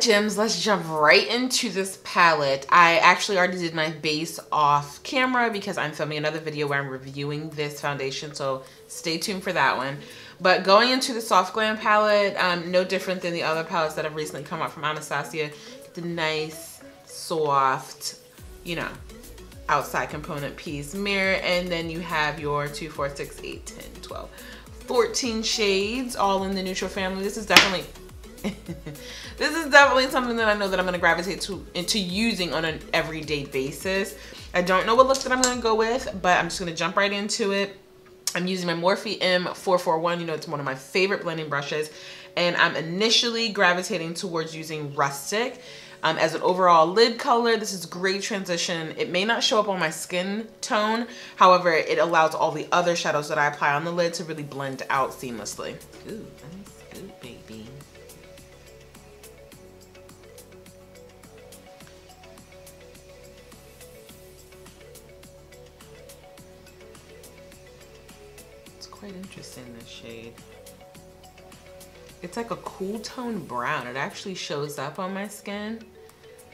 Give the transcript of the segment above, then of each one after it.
gems, let's jump right into this palette. I actually already did my base off camera because I'm filming another video where I'm reviewing this foundation, so stay tuned for that one. But going into the Soft Glam palette, no different than the other palettes that have recently come out from Anastasia. The nice, soft, you know, outside component piece mirror, and then you have your 2, 4, 6, 8, 10, 12, 14 shades all in the neutral family. This is definitely this is definitely something that I know that I'm going to gravitate into using on an everyday basis. I don't know what look that I'm going to go with, but I'm just going to jump right into it. I'm using my Morphe M441. You know, it's one of my favorite blending brushes, and I'm initially gravitating towards using Rustic as an overall lid color. This is great transition. It may not show up on my skin tone, however, it allows all the other shadows that I apply on the lid to really blend out seamlessly. Ooh, nice, ooh, baby. Quite interesting, this shade. It's like a cool tone brown. It actually shows up on my skin,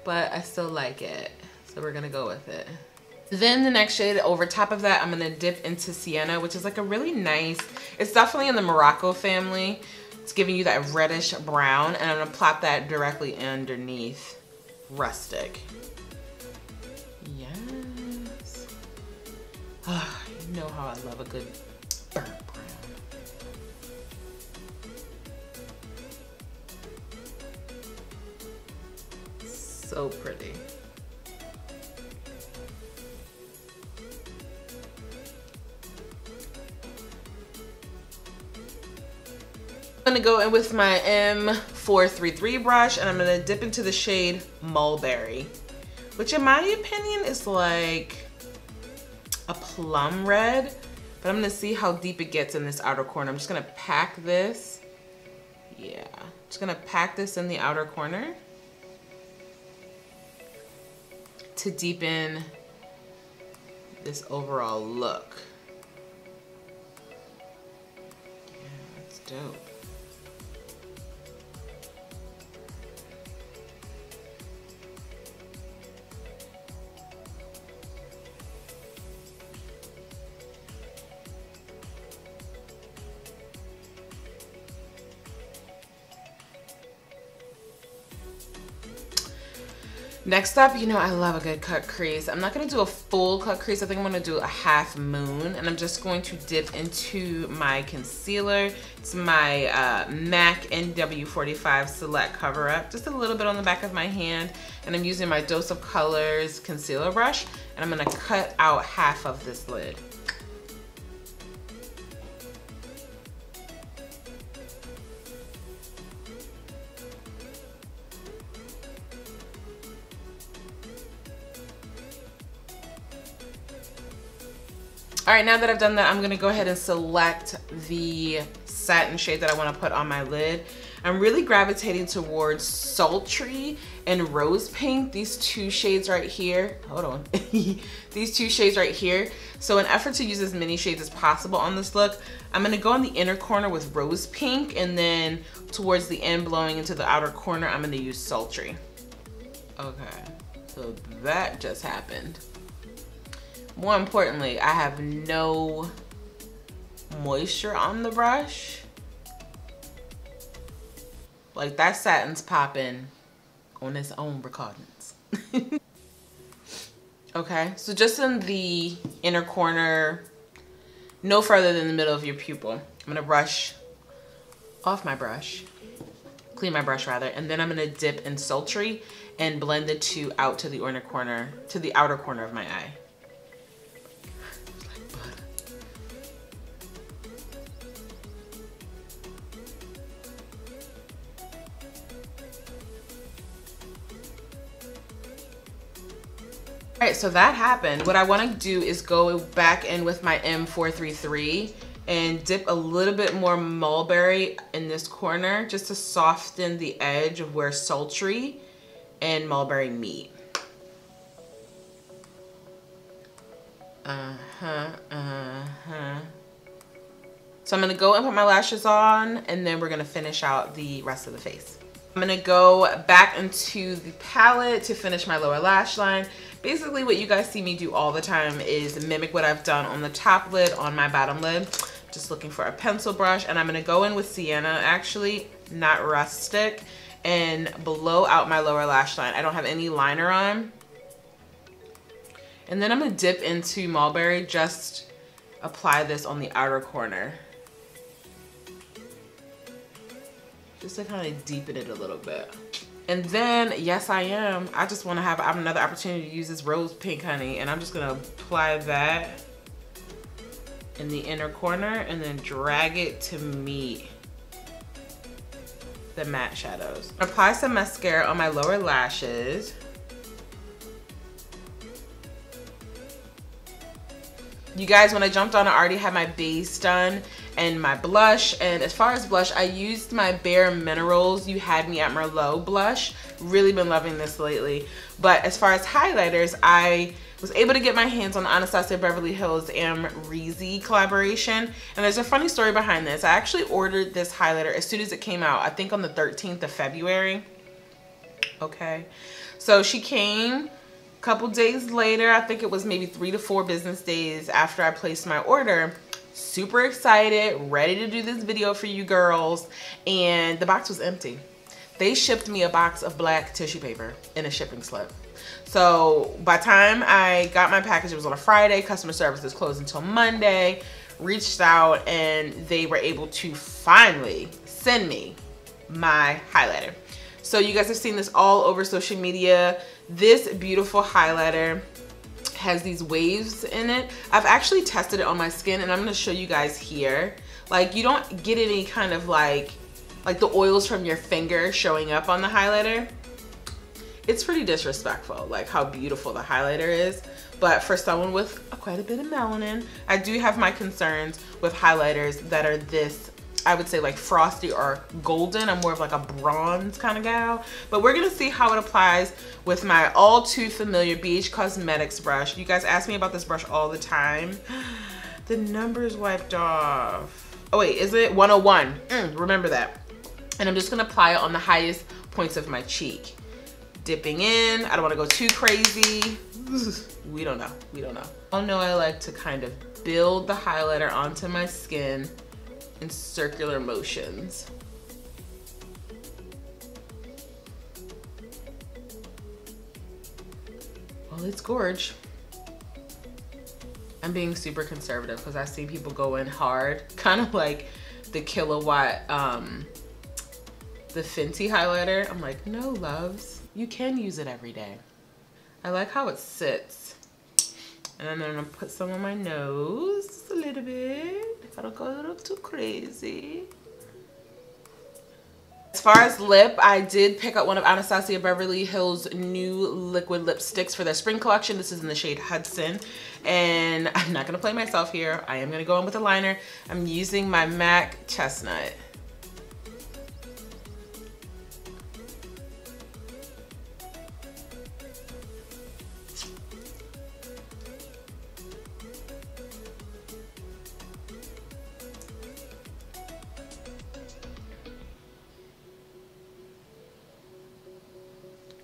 but I still like it, so we're gonna go with it. Then the next shade over top of that, I'm gonna dip into Sienna, which is like a really nice, it's definitely in the Morocco family. It's giving you that reddish brown, and I'm gonna plop that directly underneath Rustic. Yes. Oh, you know how I love a good burnt brown. So pretty. I'm gonna go in with my M433 brush, and I'm gonna dip into the shade Mulberry, which in my opinion is like a plum red. But I'm gonna see how deep it gets in this outer corner. I'm just gonna pack this. Yeah, just gonna pack this in the outer corner to deepen this overall look. Yeah, that's dope. Next up, you know, I love a good cut crease. I'm not gonna do a full cut crease. I think I'm gonna do a half moon, and I'm just going to dip into my concealer. It's my MAC NW45 Select Cover Up, just a little bit on the back of my hand, and I'm using my Dose of Colors concealer brush, and I'm gonna cut out half of this lid. All right, now that I've done that, I'm gonna go ahead and select the satin shade that I wanna put on my lid. I'm really gravitating towards Sultry and Rose Pink, these two shades right here. Hold on, these two shades right here. So in effort to use as many shades as possible on this look, I'm gonna go in the inner corner with Rose Pink, and then towards the end, blowing into the outer corner, I'm gonna use Sultry. Okay, so that just happened. More importantly, I have no moisture on the brush. Like, that satin's popping on its own recordings. Okay, so just in the inner corner, no further than the middle of your pupil. I'm gonna brush off my brush, clean my brush rather, and then I'm gonna dip in Sultry and blend the two out to the inner corner, to the outer corner of my eye. All right, so that happened. What I want to do is go back in with my M433 and dip a little bit more Mulberry in this corner just to soften the edge of where Sultry and Mulberry meet. So I'm gonna go and put my lashes on, and then we're gonna finish out the rest of the face. I'm gonna go back into the palette to finish my lower lash line. Basically what you guys see me do all the time is mimic what I've done on the top lid, on my bottom lid. Just looking for a pencil brush, and I'm gonna go in with sienna, actually, not rustic, and blow out my lower lash line. I don't have any liner on. And then I'm gonna dip into Mulberry, just apply this on the outer corner. Just to kind of deepen it a little bit. And then, yes I am, I just wanna have another opportunity to use this rose pink, honey, and I'm just gonna apply that in the inner corner and then drag it to meet the matte shadows. Apply some mascara on my lower lashes. You guys, when I jumped on, I already had my base done and my blush. And as far as blush, I used my Bare Minerals You Had Me at Merlot blush. Really been loving this lately. But as far as highlighters, I was able to get my hands on the Anastasia Beverly Hills Amrezy collaboration. And there's a funny story behind this. I actually ordered this highlighter as soon as it came out, I think on the 13th of February. Okay, so she came a couple days later. I think it was maybe 3 to 4 business days after I placed my order. Super excited, ready to do this video for you girls, and the box was empty. They shipped me a box of black tissue paper in a shipping slip. So by the time I got my package, it was on a Friday. Customer service is closed until Monday. Reached out and they were able to finally send me my highlighter. So you guys have seen this all over social media. This beautiful highlighter has these waves in it. I've actually tested it on my skin and I'm gonna show you guys here. Like, you don't get any kind of like the oils from your finger showing up on the highlighter. It's pretty disrespectful, like how beautiful the highlighter is. But for someone with quite a bit of melanin, I do have my concerns with highlighters that are this, I would say like frosty or golden. I'm more of like a bronze kind of gal. But we're gonna see how it applies with my all too familiar BH Cosmetics brush. You guys ask me about this brush all the time. The number's wiped off. Oh wait, is it 101? Remember that. And I'm just gonna apply it on the highest points of my cheek. Dipping in, I don't wanna go too crazy. We don't know, we don't know. I know I like to kind of build the highlighter onto my skin in circular motions. Well, it's gorge. I'm being super conservative because I see people go in hard, kind of like the Kilowatt, the Fenty highlighter. I'm like, no loves, you can use it every day. I like how it sits. And then I'm gonna put some on my nose, just a little bit, if I don't go a little too crazy. As far as lip, I did pick up one of Anastasia Beverly Hills' new liquid lipsticks for their spring collection. This is in the shade Hudson. And I'm not gonna play myself here. I am gonna go in with a liner. I'm using my MAC Chestnut.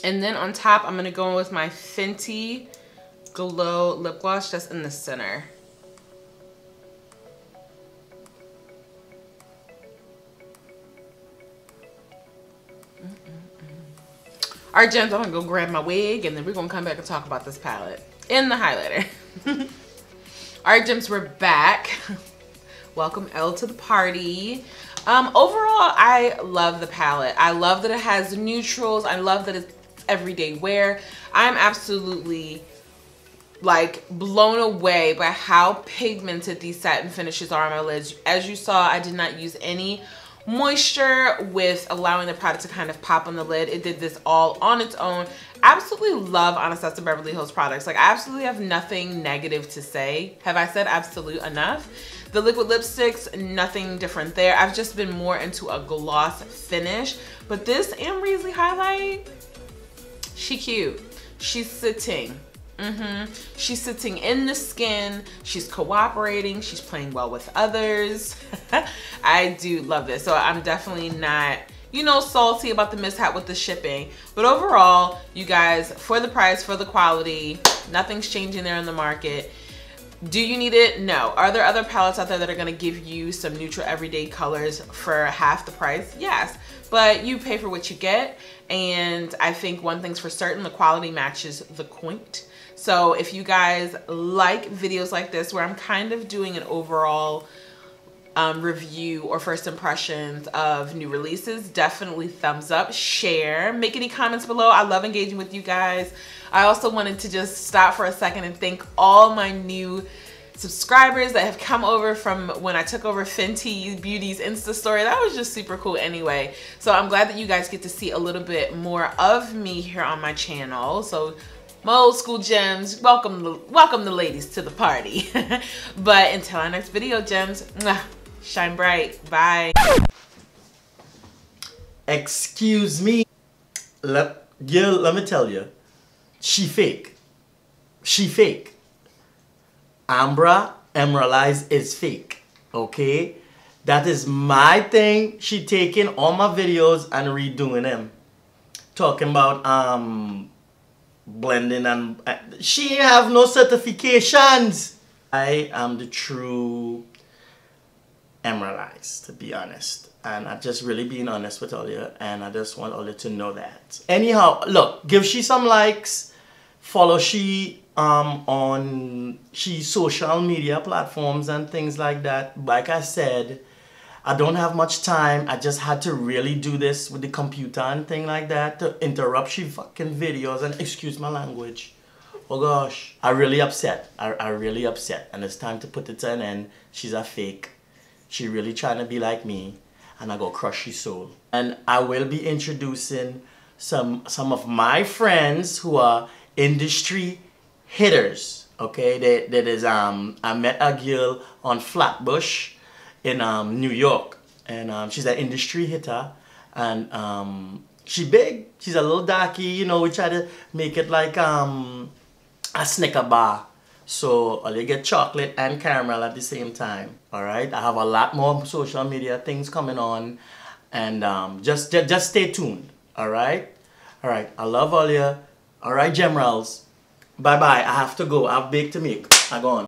And then on top, I'm gonna go in with my Fenty Glow Lip Gloss just in the center. All right, gems, I'm gonna go grab my wig and then we're gonna come back and talk about this palette in the highlighter. All right, gems, we're back. Welcome Elle to the party. Overall, I love the palette. I love that it has neutrals. I love that it's everyday wear. I'm absolutely like blown away by how pigmented these satin finishes are on my lids. As you saw, I did not use any moisture with allowing the product to kind of pop on the lid. It did this all on its own. Absolutely love Anastasia Beverly Hills products. Like, I absolutely have nothing negative to say. Have I said absolute enough? The liquid lipsticks, nothing different there. I've just been more into a gloss finish. But this Amrezy highlight, she cute. She's sitting. She's sitting in the skin. She's cooperating. She's playing well with others. I do love this. So I'm definitely not, you know, salty about the mishap with the shipping. But overall, you guys, for the price, for the quality, nothing's changing there in the market. Do you need it? No. Are there other palettes out there that are going to give you some neutral everyday colors for half the price? Yes, but you pay for what you get, and I think one thing's for certain, the quality matches the point. So if you guys like videos like this where I'm kind of doing an overall review or first impressions of new releases, definitely thumbs up, share, make any comments below. I love engaging with you guys. I also wanted to just stop for a second and thank all my new subscribers that have come over from when I took over Fenty Beauty's Insta story. That was just super cool anyway. So I'm glad that you guys get to see a little bit more of me here on my channel. So my old school gems, welcome the ladies to the party. But until our next video, gems, mwah, shine bright. Bye. Excuse me. Girl, let me tell you. She fake. She fake. Ambra Emeralize is fake. Okay? That is my thing. She taking all my videos and redoing them. Talking about blending and she have no certifications. I am the true Emeralize, to be honest. And I just really being honest with all you, and I just want all you to know that. Anyhow, look, give she some likes, follow she on she social media platforms and things like that. Like I said, I don't have much time. I just had to really do this with the computer and thing like that to interrupt she fucking videos and excuse my language. Oh gosh, I really upset. I really upset, and it's time to put it to an end. She's a fake. She really trying to be like me, and I go crush his soul. And I will be introducing some of my friends who are industry hitters. Okay, that is I met a girl on Flatbush in New York, and she's an industry hitter, and she big. She's a little darky. You know, we try to make it like a Snicker bar. So you get chocolate and caramel at the same time. Alright, I have a lot more social media things coming on, and just stay tuned. Alright, I love all you. Alright, Gemrals, bye bye. I have to go. I have bake to make. I go on.